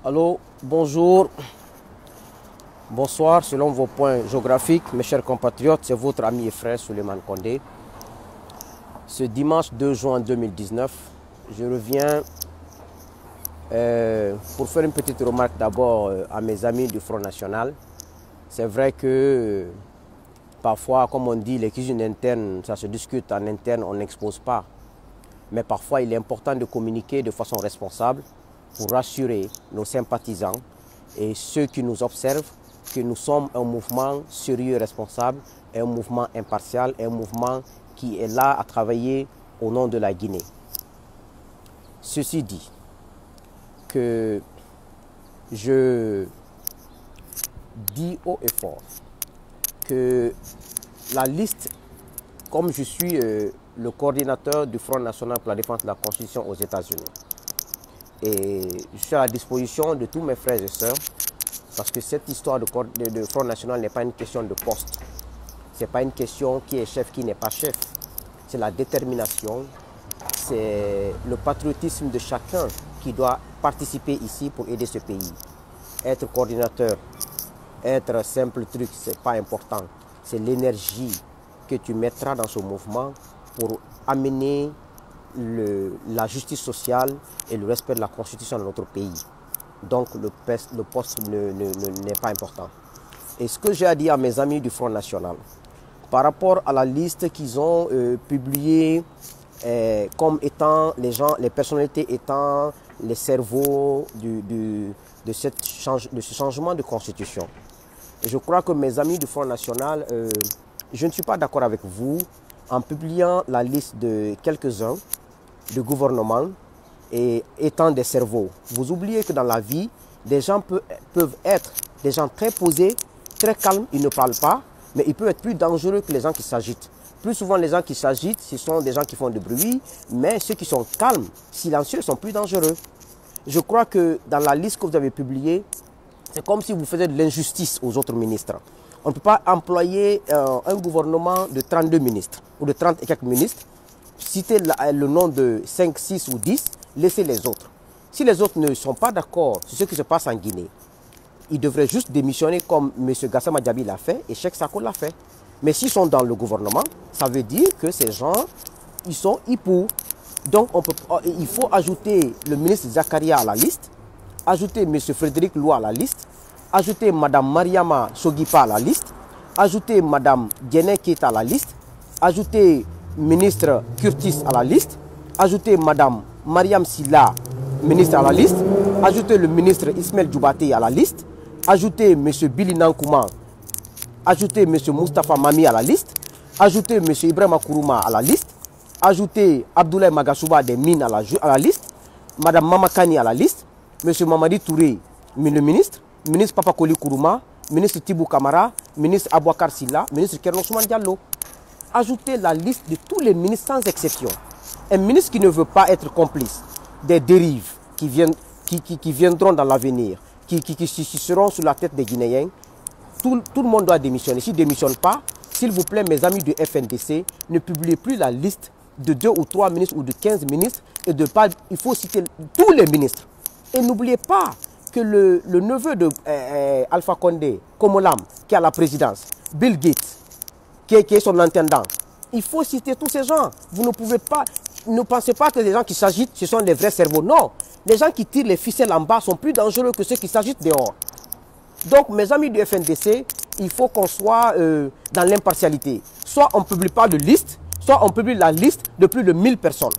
Allô, bonjour, bonsoir, selon vos points géographiques, mes chers compatriotes, c'est votre ami et frère Souleymane Condé. Ce dimanche 2 juin 2019, je reviens pour faire une petite remarque d'abord à mes amis du Front National. C'est vrai que parfois, comme on dit, les cuisines internes, ça se discute en interne, on n'expose pas. Mais parfois, il est important de communiquer de façon responsable pour rassurer nos sympathisants et ceux qui nous observent que nous sommes un mouvement sérieux et responsable, un mouvement impartial, un mouvement qui est là à travailler au nom de la Guinée. Ceci dit, que je dis haut et fort que la liste, comme je suis le coordinateur du Front National pour la défense de la Constitution aux États-Unis, et je suis à la disposition de tous mes frères et sœurs parce que cette histoire de Front National n'est pas une question de poste. Ce n'est pas une question qui est chef, qui n'est pas chef. C'est la détermination, c'est le patriotisme de chacun qui doit participer ici pour aider ce pays. Être coordinateur, être simple truc, ce n'est pas important. C'est l'énergie que tu mettras dans ce mouvement pour amener la justice sociale et le respect de la Constitution de notre pays. Donc le poste n'est pas important. Et ce que j'ai à dire à mes amis du Front National, par rapport à la liste qu'ils ont publiée comme étant les personnalités étant les cerveaux de ce changement de Constitution, je crois que mes amis du Front National, je ne suis pas d'accord avec vous en publiant la liste de quelques-uns de gouvernement et étant des cerveaux. Vous oubliez que dans la vie, des gens peuvent être des gens très posés, très calmes, ils ne parlent pas, mais ils peuvent être plus dangereux que les gens qui s'agitent. Plus souvent, les gens qui s'agitent, ce sont des gens qui font du bruit, mais ceux qui sont calmes, silencieux, sont plus dangereux. Je crois que dans la liste que vous avez publiée, c'est comme si vous faisiez de l'injustice aux autres ministres. On ne peut pas employer un gouvernement de 32 ministres ou de 30 et quelques ministres, citer le nom de 5, 6 ou 10, laisser les autres. Si les autres ne sont pas d'accord sur ce qui se passe en Guinée, ils devraient juste démissionner comme M. Gassama Diaby l'a fait et Cheikh Sako l'a fait. Mais s'ils sont dans le gouvernement, ça veut dire que ces gens, ils sont hippos. Donc il faut ajouter le ministre Zakaria à la liste, ajouter M. Frédéric Loua à la liste, ajouter Mme Mariama Sogipa à la liste, ajouter Mme Diene Keita à la liste, ajouter ministre Curtis à la liste, ajouter Mme Mariam Silla, ministre à la liste, ajouter le ministre Ismaël Djoubaté à la liste, ajouter M. Billy Nankouma, ajouter M. Moustapha Mami à la liste, ajouter M. Ibrahima Kourouma à la liste, ajouter Abdoulaye Magashouba des mines à la liste, Mme Mamakani à la liste, M. Mamadi Touré, le ministre Papa Koli Kourouma, ministre Tibou Kamara, ministre Abouakar Silla, ministre Kerno Ousmane Diallo. Ajoutez la liste de tous les ministres sans exception. Un ministre qui ne veut pas être complice des dérives qui viendront dans l'avenir, qui seront sur la tête des Guinéens, tout le monde doit démissionner. S'il ne démissionne pas, s'il vous plaît, mes amis du FNDC, ne publiez plus la liste de 2 ou 3 ministres ou de 15 ministres. Il faut citer tous les ministres. Et n'oubliez pas que le neveu de Alpha Condé, Komolam, qui est à la présidence, Bill Gates, qui est son intendant, il faut citer tous ces gens. Vous ne pouvez pas, ne pensez pas que les gens qui s'agitent, ce sont les vrais cerveaux. Non, les gens qui tirent les ficelles en bas sont plus dangereux que ceux qui s'agitent dehors. Donc, mes amis du FNDC, il faut qu'on soit dans l'impartialité. Soit on ne publie pas de liste, soit on publie la liste de plus de 1000 personnes.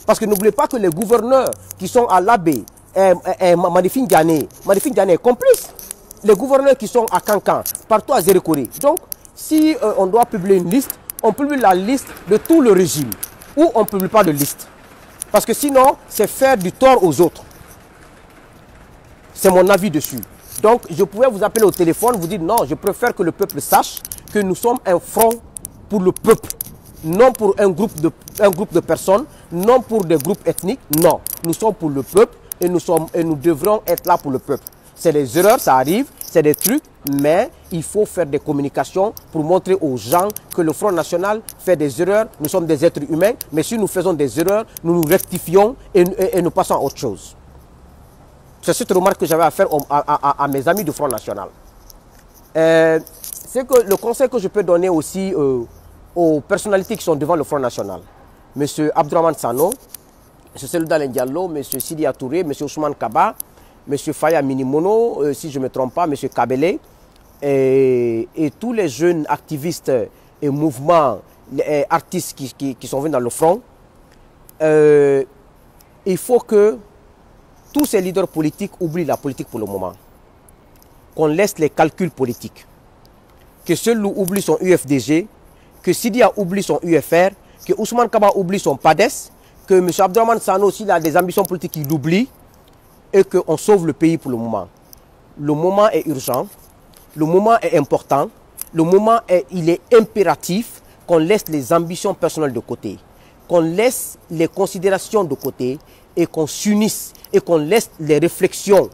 Parce que n'oubliez pas que les gouverneurs qui sont à l'Abbé, Manifine Diané est complice. Les gouverneurs qui sont à Kankan, partout à Zérékoré. Donc, si on doit publier une liste, on publie la liste de tout le régime. Ou on ne publie pas de liste. Parce que sinon, c'est faire du tort aux autres. C'est mon avis dessus. Donc, je pouvais vous appeler au téléphone, vous dire non, je préfère que le peuple sache que nous sommes un front pour le peuple. Non pour un groupe de personnes, non pour des groupes ethniques, non. Nous sommes pour le peuple et nous devrons être là pour le peuple. C'est des erreurs, ça arrive, c'est des trucs, mais il faut faire des communications pour montrer aux gens que le Front National fait des erreurs. Nous sommes des êtres humains, mais si nous faisons des erreurs, nous nous rectifions et nous passons à autre chose. C'est cette remarque que j'avais à faire à mes amis du Front National. C'est que le conseil que je peux donner aussi aux personnalités qui sont devant le Front National, M. Abdourahmane Sano, M. Selouda Diallo, M. Sidi Touré, M. Ousmane Kaba, M. Faya Minimono, si je ne me trompe pas, M. Kabele, et tous les jeunes activistes et mouvements, artistes qui sont venus dans le front, il faut que tous ces leaders politiques oublient la politique pour le moment. Qu'on laisse les calculs politiques. Que Selou oublie son UFDG, que Sidia oublie son UFR, que Ousmane Kaba oublie son PADES, que M. Abdourahmane Sano aussi a des ambitions politiques qu'il oublie, et qu'on sauve le pays pour le moment. Le moment est urgent, le moment est important, le moment il est impératif qu'on laisse les ambitions personnelles de côté, qu'on laisse les considérations de côté et qu'on s'unisse et qu'on laisse les réflexions.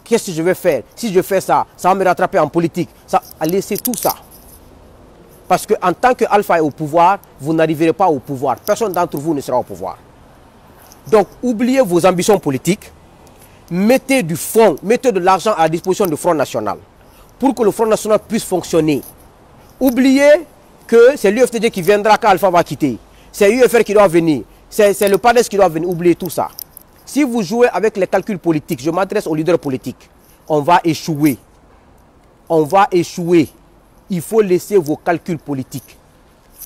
Qu'est-ce que je vais faire? Si je fais ça, ça va me rattraper en politique. Ça, laissez tout ça. Parce qu'en tant qu'Alpha est au pouvoir, vous n'arriverez pas au pouvoir. Personne d'entre vous ne sera au pouvoir. Donc, oubliez vos ambitions politiques. Mettez du fonds, mettez de l'argent à la disposition du Front National pour que le Front National puisse fonctionner. Oubliez que c'est l'UFTG qui viendra quand Alpha va quitter. C'est l'UFR qui doit venir. C'est le PADES qui doit venir. Oubliez tout ça. Si vous jouez avec les calculs politiques, je m'adresse aux leaders politiques, on va échouer. On va échouer. Il faut laisser vos calculs politiques.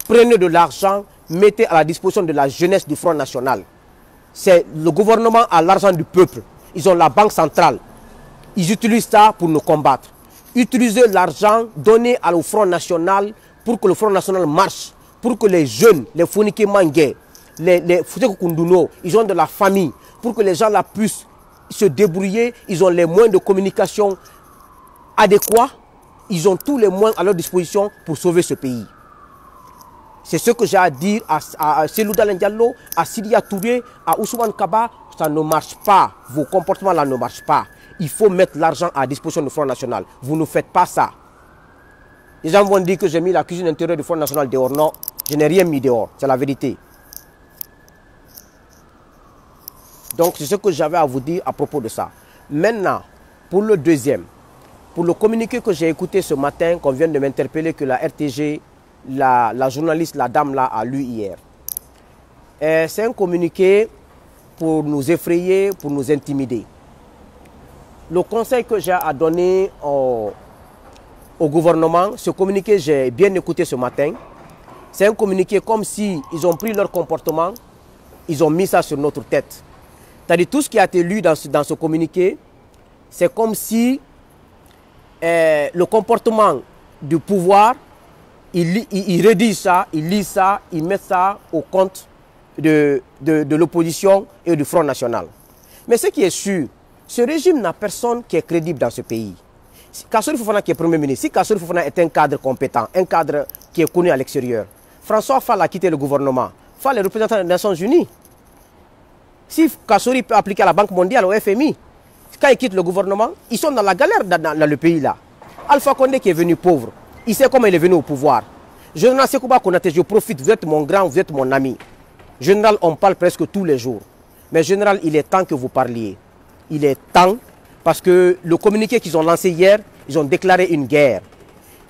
Prenez de l'argent, mettez à la disposition de la jeunesse du Front National. C'est le gouvernement a l'argent du peuple. Ils ont la banque centrale. Ils utilisent ça pour nous combattre. Utilisez l'argent donné au Front National pour que le Front National marche. Pour que les jeunes, les Founike Mangé, les Foutek Kunduno, ils ont de la famille. Pour que les gens là puissent se débrouiller. Ils ont les moyens de communication adéquats. Ils ont tous les moyens à leur disposition pour sauver ce pays. C'est ce que j'ai à dire à Selouda Diallo, à Sidia Touré, à Ousmane Kaba. Ça ne marche pas. Vos comportements là ne marchent pas. Il faut mettre l'argent à disposition du Front National. Vous ne faites pas ça. Les gens vont dire que j'ai mis la cuisine intérieure du Front National dehors. Non, je n'ai rien mis dehors. C'est la vérité. Donc c'est ce que j'avais à vous dire à propos de ça. Maintenant, pour le deuxième, pour le communiqué que j'ai écouté ce matin, qu'on vient de m'interpeller, que la RTG, la journaliste, la dame là, a lu hier. C'est un communiqué pour nous effrayer, pour nous intimider. Le conseil que j'ai à donner au gouvernement, ce communiqué, j'ai bien écouté ce matin. C'est un communiqué comme si ils ont pris leur comportement, ils ont mis ça sur notre tête. C'est-à-dire tout ce qui a été lu dans ce communiqué, c'est comme si le comportement du pouvoir, il rédige ça, il lit ça, il met ça au compte de l'opposition et du Front National. Mais ce qui est sûr, ce régime n'a personne qui est crédible dans ce pays. Kassori Fofana qui est Premier ministre, si Kassori Fofana est un cadre compétent, un cadre qui est connu à l'extérieur, François Fall a quitté le gouvernement, Fall est représentant des Nations Unies. Si Kassori peut appliquer à la Banque mondiale, au FMI, quand ils quittent le gouvernement, ils sont dans la galère dans le pays là. Alpha Condé qui est venu pauvre, il sait comment il est venu au pouvoir. Général Sekouba Konaté, je profite, vous êtes mon grand, vous êtes mon ami. Général, on parle presque tous les jours. Mais général, il est temps que vous parliez. Il est temps, parce que le communiqué qu'ils ont lancé hier, ils ont déclaré une guerre.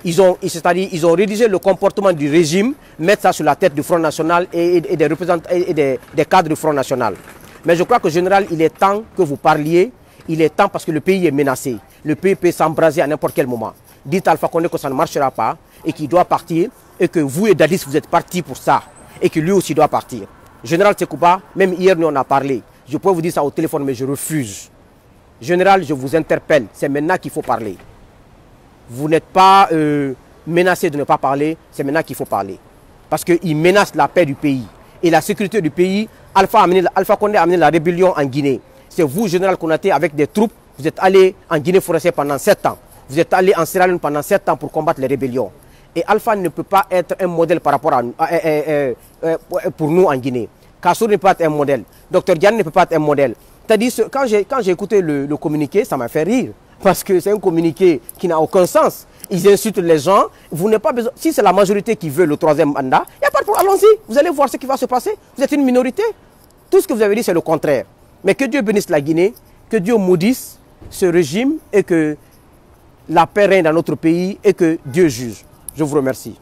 C'est-à-dire, ils ont rédigé le comportement du régime, mettre ça sur la tête du Front National et des représentants et des cadres du Front National. Mais je crois que général, il est temps que vous parliez. Il est temps parce que le pays est menacé. Le pays peut s'embraser à n'importe quel moment. Dites à Alpha Condé que ça ne marchera pas et qu'il doit partir et que vous et Dadis, vous êtes partis pour ça et que lui aussi doit partir. Général Sekouba, même hier, nous on a parlé. Je pourrais vous dire ça au téléphone, mais je refuse. Général, je vous interpelle. C'est maintenant qu'il faut parler. Vous n'êtes pas menacé de ne pas parler. C'est maintenant qu'il faut parler. Parce qu'il menace la paix du pays et la sécurité du pays. Alpha Condé a amené la rébellion en Guinée. C'est vous, Général Konaté, avec des troupes. Vous êtes allé en Guinée forestière pendant 7 ans. Vous êtes allé en Sierra Leone pendant 7 ans pour combattre les rébellions. Et Alpha ne peut pas être un modèle par rapport pour nous en Guinée. Kassori ne peut pas être un modèle. Dr Diane ne peut pas être un modèle. C'est-à-dire, quand j'ai écouté le communiqué, ça m'a fait rire. Parce que c'est un communiqué qui n'a aucun sens. Ils insultent les gens. Vous n'avez pas besoin. Si c'est la majorité qui veut le 3e mandat, il n'y a pas de problème. Allons-y. Vous allez voir ce qui va se passer. Vous êtes une minorité. Tout ce que vous avez dit, c'est le contraire. Mais que Dieu bénisse la Guinée. Que Dieu maudisse ce régime et que la paix règne dans notre pays et que Dieu juge. Je vous remercie.